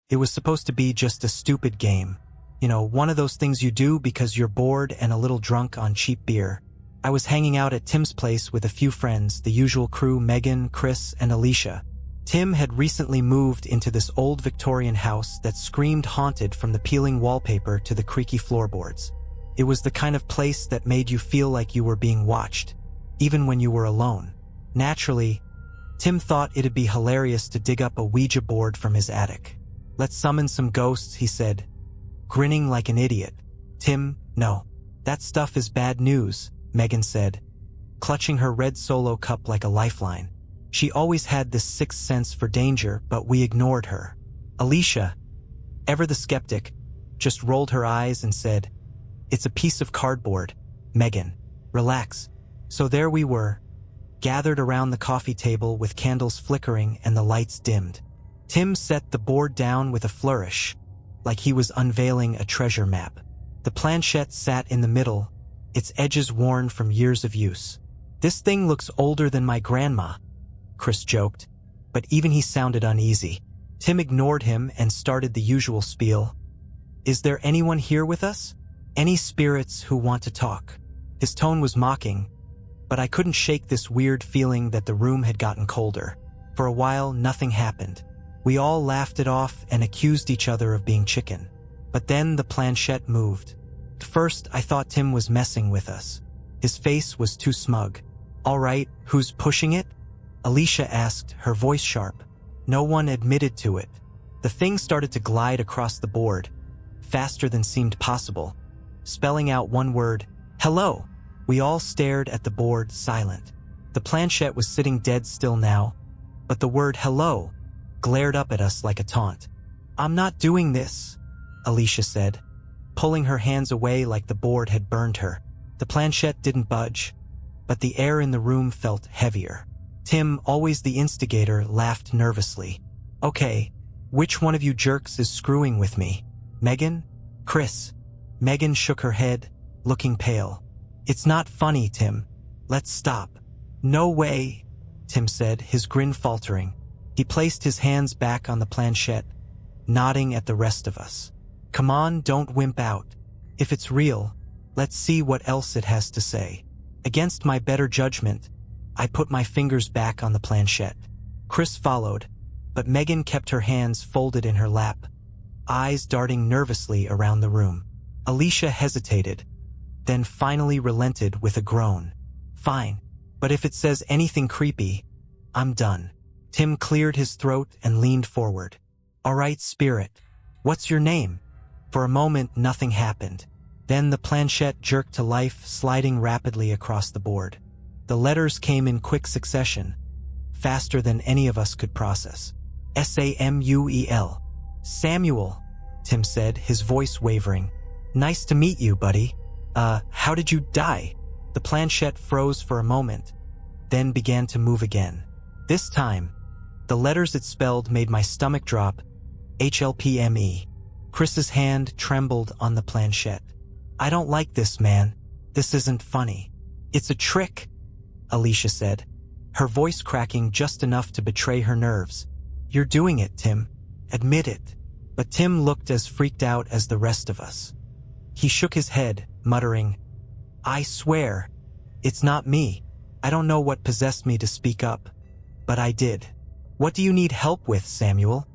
It was supposed to be just a stupid game. You know, one of those things you do because you're bored and a little drunk on cheap beer. I was hanging out at Tim's place with a few friends, the usual crew, Megan, Chris, and Alicia. Tim had recently moved into this old Victorian house that screamed haunted from the peeling wallpaper to the creaky floorboards. It was the kind of place that made you feel like you were being watched, even when you were alone. Naturally, Tim thought it'd be hilarious to dig up a Ouija board from his attic. "Let's summon some ghosts," he said, grinning like an idiot. "Tim, no. That stuff is bad news," Megan said, clutching her red Solo cup like a lifeline. She always had this sixth sense for danger, but we ignored her. Alicia, ever the skeptic, just rolled her eyes and said, "It's a piece of cardboard, Megan. Relax." So there we were, gathered around the coffee table with candles flickering and the lights dimmed. Tim set the board down with a flourish, like he was unveiling a treasure map. The planchette sat in the middle, its edges worn from years of use. "This thing looks older than my grandma," Chris joked, but even he sounded uneasy. Tim ignored him and started the usual spiel. "Is there anyone here with us? Any spirits who want to talk?" His tone was mocking, but I couldn't shake this weird feeling that the room had gotten colder. For a while, nothing happened. We all laughed it off and accused each other of being chicken. But then the planchette moved. At first, I thought Tim was messing with us. His face was too smug. "All right, who's pushing it?" Alicia asked, her voice sharp. No one admitted to it. The thing started to glide across the board, faster than seemed possible, spelling out one word, "Hello." We all stared at the board, silent. The planchette was sitting dead still now, but the word "hello" glared up at us like a taunt. "I'm not doing this," Alicia said, pulling her hands away like the board had burned her. The planchette didn't budge, but the air in the room felt heavier. Tim, always the instigator, laughed nervously. "Okay, which one of you jerks is screwing with me? Megan? Chris?" Megan shook her head, looking pale. "It's not funny, Tim. Let's stop." "No way," Tim said, his grin faltering. He placed his hands back on the planchette, nodding at the rest of us. "Come on, don't wimp out. If it's real, let's see what else it has to say." Against my better judgment, I put my fingers back on the planchette. Chris followed, but Megan kept her hands folded in her lap, eyes darting nervously around the room. Alicia hesitated, then finally relented with a groan. "Fine, but if it says anything creepy, I'm done." Tim cleared his throat and leaned forward. "All right, spirit, what's your name?" For a moment, nothing happened. Then the planchette jerked to life, sliding rapidly across the board. The letters came in quick succession, faster than any of us could process. "Samuel. Samuel," Tim said, his voice wavering. "Nice to meet you, buddy. How did you die?" The planchette froze for a moment, then began to move again. This time, the letters it spelled made my stomach drop. HLPME. Chris's hand trembled on the planchette. "I don't like this, man. This isn't funny." "It's a trick," Alicia said, her voice cracking just enough to betray her nerves. "You're doing it, Tim. Admit it." But Tim looked as freaked out as the rest of us. He shook his head, muttering, "I swear, it's not me. I don't know what possessed me to speak up, but I did." "What do you need help with, Samuel?"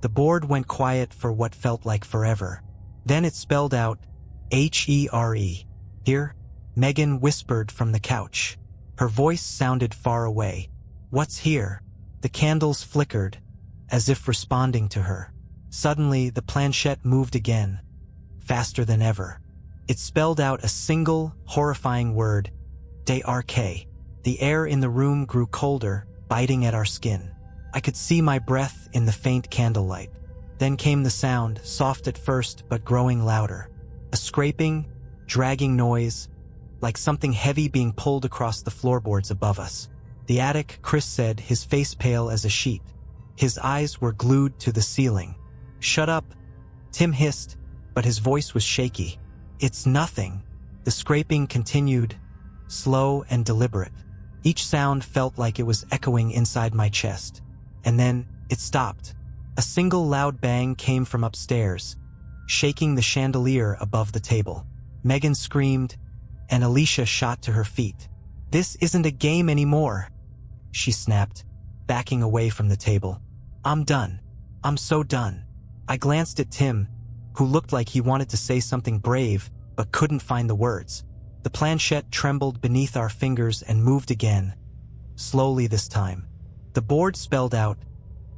The board went quiet for what felt like forever. Then it spelled out, HERE. "Here?" Megan whispered from the couch. Her voice sounded far away. "What's here?" The candles flickered, as if responding to her. Suddenly, the planchette moved again, faster than ever. It spelled out a single, horrifying word, DRK. The air in the room grew colder, biting at our skin. I could see my breath in the faint candlelight. Then came the sound, soft at first but growing louder. A scraping, dragging noise, like something heavy being pulled across the floorboards above us. "The attic," Chris said, his face pale as a sheet. His eyes were glued to the ceiling. "Shut up," Tim hissed, but his voice was shaky. "It's nothing." The scraping continued, slow and deliberate. Each sound felt like it was echoing inside my chest. And then it stopped. A single loud bang came from upstairs, shaking the chandelier above the table. Megan screamed, and Alicia shot to her feet. "This isn't a game anymore," she snapped, backing away from the table. "I'm done. I'm so done." I glanced at Tim, who looked like he wanted to say something brave but couldn't find the words. The planchette trembled beneath our fingers and moved again, slowly this time. The board spelled out,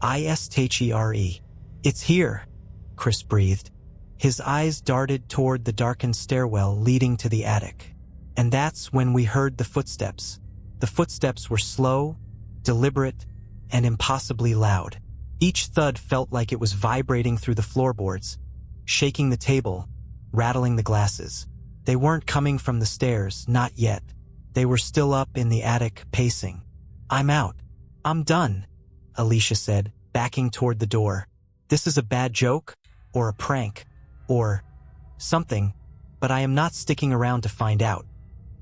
"ISTHERE." "It's here," Chris breathed. His eyes darted toward the darkened stairwell leading to the attic. And that's when we heard the footsteps. The footsteps were slow, deliberate, and impossibly loud. Each thud felt like it was vibrating through the floorboards, shaking the table, rattling the glasses. They weren't coming from the stairs, not yet. They were still up in the attic, pacing. "I'm out. I'm done," Alicia said, backing toward the door. "This is a bad joke, or a prank, or something, but I am not sticking around to find out."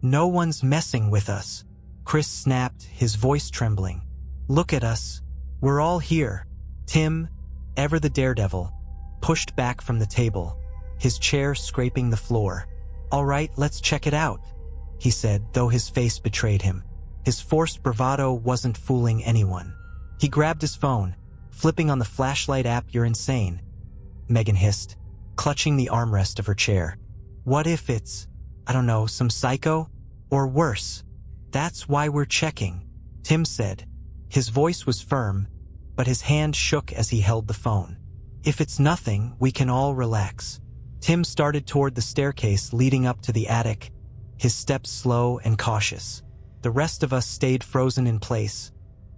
"No one's messing with us," Chris snapped, his voice trembling. "Look at us. We're all here." Tim, ever the daredevil, pushed back from the table, his chair scraping the floor. "All right, let's check it out," he said, though his face betrayed him. His forced bravado wasn't fooling anyone. He grabbed his phone, flipping on the flashlight app. "You're insane," Megan hissed, clutching the armrest of her chair. "What if it's, I don't know, some psycho? Or worse?" "That's why we're checking," Tim said. His voice was firm, but his hand shook as he held the phone. "If it's nothing, we can all relax." Tim started toward the staircase leading up to the attic, his steps slow and cautious. The rest of us stayed frozen in place,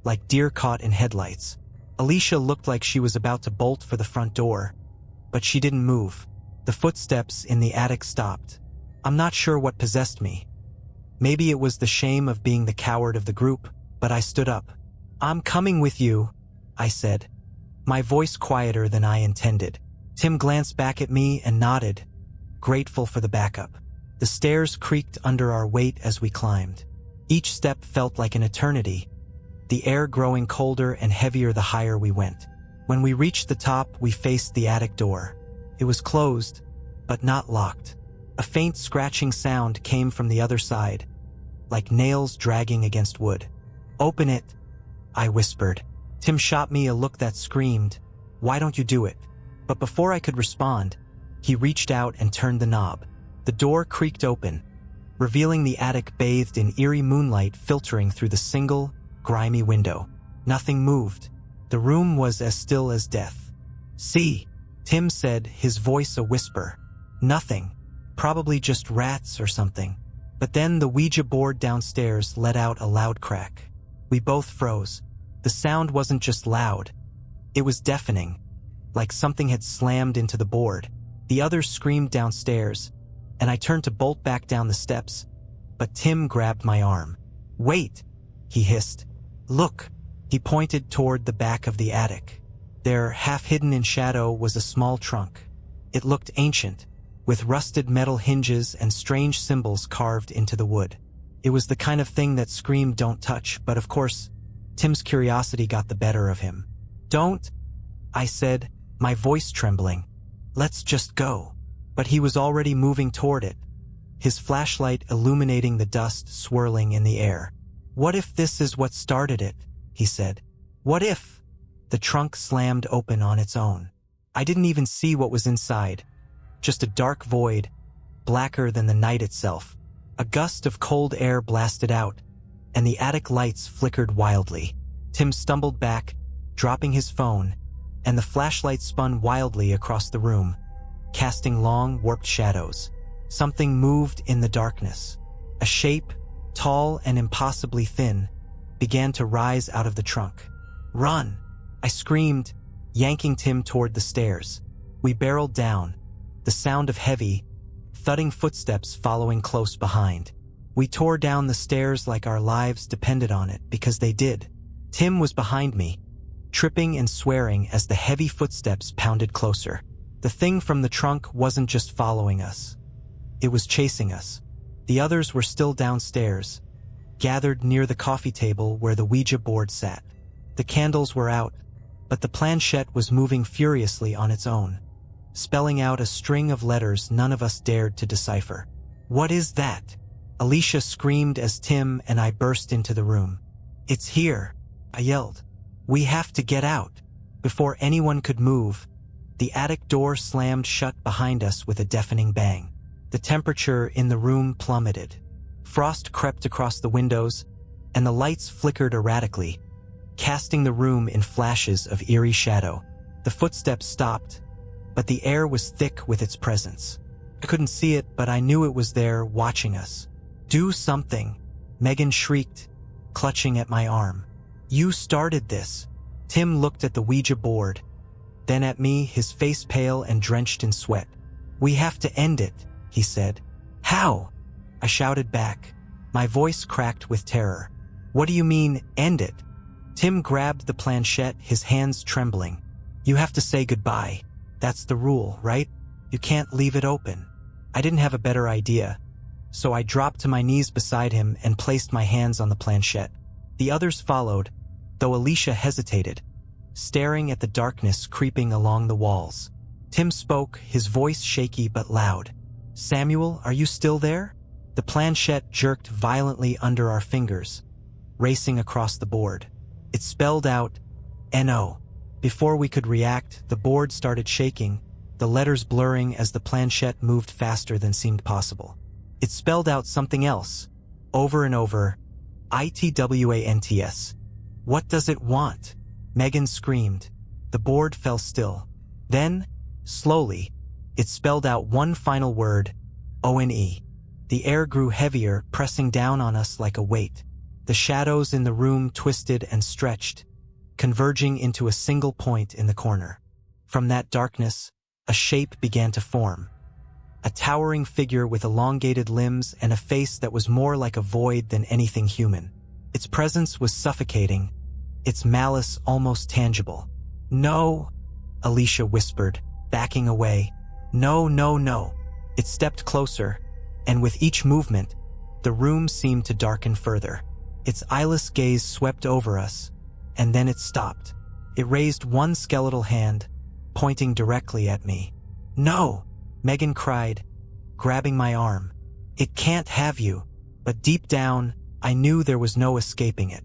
like deer caught in headlights. Alicia looked like she was about to bolt for the front door, but she didn't move. The footsteps in the attic stopped. I'm not sure what possessed me. Maybe it was the shame of being the coward of the group, but I stood up. "I'm coming with you," I said, my voice quieter than I intended. Tim glanced back at me and nodded, grateful for the backup. The stairs creaked under our weight as we climbed. Each step felt like an eternity, the air growing colder and heavier the higher we went. When we reached the top, we faced the attic door. It was closed, but not locked. A faint scratching sound came from the other side, like nails dragging against wood. "Open it," I whispered. Tim shot me a look that screamed, "Why don't you do it?" But before I could respond, he reached out and turned the knob. The door creaked open, revealing the attic bathed in eerie moonlight filtering through the single, grimy window. Nothing moved. The room was as still as death. "See," Tim said, his voice a whisper. "Nothing. Probably just rats or something." But then the Ouija board downstairs let out a loud crack. We both froze. The sound wasn't just loud. It was deafening, like something had slammed into the board. The others screamed downstairs, and I turned to bolt back down the steps, but Tim grabbed my arm. "Wait," he hissed. "Look." He pointed toward the back of the attic. There, half hidden in shadow, was a small trunk. It looked ancient, with rusted metal hinges and strange symbols carved into the wood. It was the kind of thing that screamed, "Don't touch," but of course, Tim's curiosity got the better of him. "Don't," I said, my voice trembling. "Let's just go." But he was already moving toward it, his flashlight illuminating the dust swirling in the air. "What if this is what started it?" he said. "What if?" The trunk slammed open on its own. I didn't even see what was inside, just a dark void, blacker than the night itself. A gust of cold air blasted out, and the attic lights flickered wildly. Tim stumbled back, dropping his phone, and the flashlight spun wildly across the room, casting long, warped shadows. Something moved in the darkness. A shape, tall and impossibly thin, began to rise out of the trunk. "Run!" I screamed, yanking Tim toward the stairs. We barreled down, the sound of heavy, thudding footsteps following close behind. We tore down the stairs like our lives depended on it, because they did. Tim was behind me, tripping and swearing as the heavy footsteps pounded closer. The thing from the trunk wasn't just following us. It was chasing us. The others were still downstairs, gathered near the coffee table where the Ouija board sat. The candles were out, but the planchette was moving furiously on its own, spelling out a string of letters none of us dared to decipher. "What is that?" Alicia screamed as Tim and I burst into the room. "It's here," I yelled. "We have to get out." Before anyone could move, the attic door slammed shut behind us with a deafening bang. The temperature in the room plummeted. Frost crept across the windows, and the lights flickered erratically, casting the room in flashes of eerie shadow. The footsteps stopped, but the air was thick with its presence. I couldn't see it, but I knew it was there, watching us. "Do something," Megan shrieked, clutching at my arm. "You started this." Tim looked at the Ouija board, then at me, his face pale and drenched in sweat. "We have to end it," he said. "How?" I shouted back, my voice cracked with terror. "What do you mean, end it?" Tim grabbed the planchette, his hands trembling. "You have to say goodbye. That's the rule, right? You can't leave it open." I didn't have a better idea, so I dropped to my knees beside him and placed my hands on the planchette. The others followed, though Alicia hesitated, staring at the darkness creeping along the walls. Tim spoke, his voice shaky but loud. "Samuel, are you still there?" The planchette jerked violently under our fingers, racing across the board. It spelled out, "N-O." Before we could react, the board started shaking, the letters blurring as the planchette moved faster than seemed possible. It spelled out something else, over and over, "ITWANTS." "What does it want?" Megan screamed. The board fell still. Then, slowly, it spelled out one final word, "ONE." The air grew heavier, pressing down on us like a weight. The shadows in the room twisted and stretched, converging into a single point in the corner. From that darkness, a shape began to form. A towering figure with elongated limbs and a face that was more like a void than anything human. Its presence was suffocating, its malice almost tangible. "No," Alicia whispered, backing away. "No, no, no." It stepped closer, and with each movement, the room seemed to darken further. Its eyeless gaze swept over us, and then it stopped. It raised one skeletal hand, pointing directly at me. "No!" Megan cried, grabbing my arm. "It can't have you." But deep down, I knew there was no escaping it.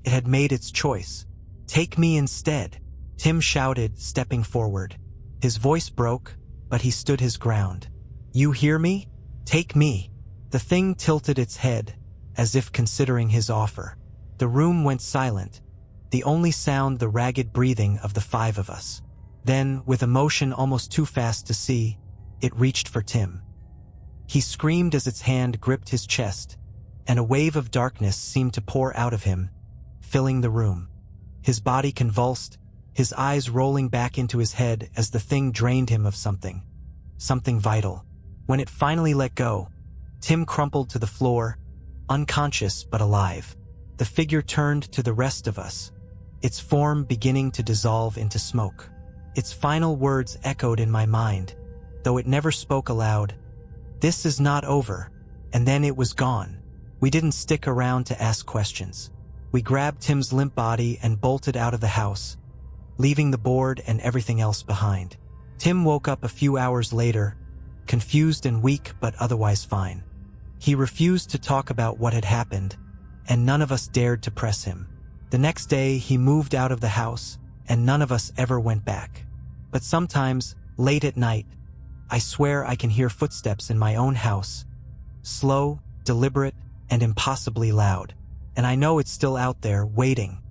It had made its choice. "Take me instead," Tim shouted, stepping forward. His voice broke, but he stood his ground. "You hear me? Take me." The thing tilted its head, as if considering his offer. The room went silent, the only sound the ragged breathing of the five of us. Then, with a motion almost too fast to see, it reached for Tim. He screamed as its hand gripped his chest, and a wave of darkness seemed to pour out of him, filling the room. His body convulsed, his eyes rolling back into his head as the thing drained him of something vital. When it finally let go, Tim crumpled to the floor, unconscious but alive. The figure turned to the rest of us, its form beginning to dissolve into smoke. Its final words echoed in my mind, though it never spoke aloud. "This is not over." And then it was gone. We didn't stick around to ask questions. We grabbed Tim's limp body and bolted out of the house, leaving the board and everything else behind. Tim woke up a few hours later, confused and weak but otherwise fine. He refused to talk about what had happened, and none of us dared to press him. The next day, he moved out of the house, and none of us ever went back. But sometimes, late at night, I swear I can hear footsteps in my own house, slow, deliberate, and impossibly loud. And I know it's still out there, waiting,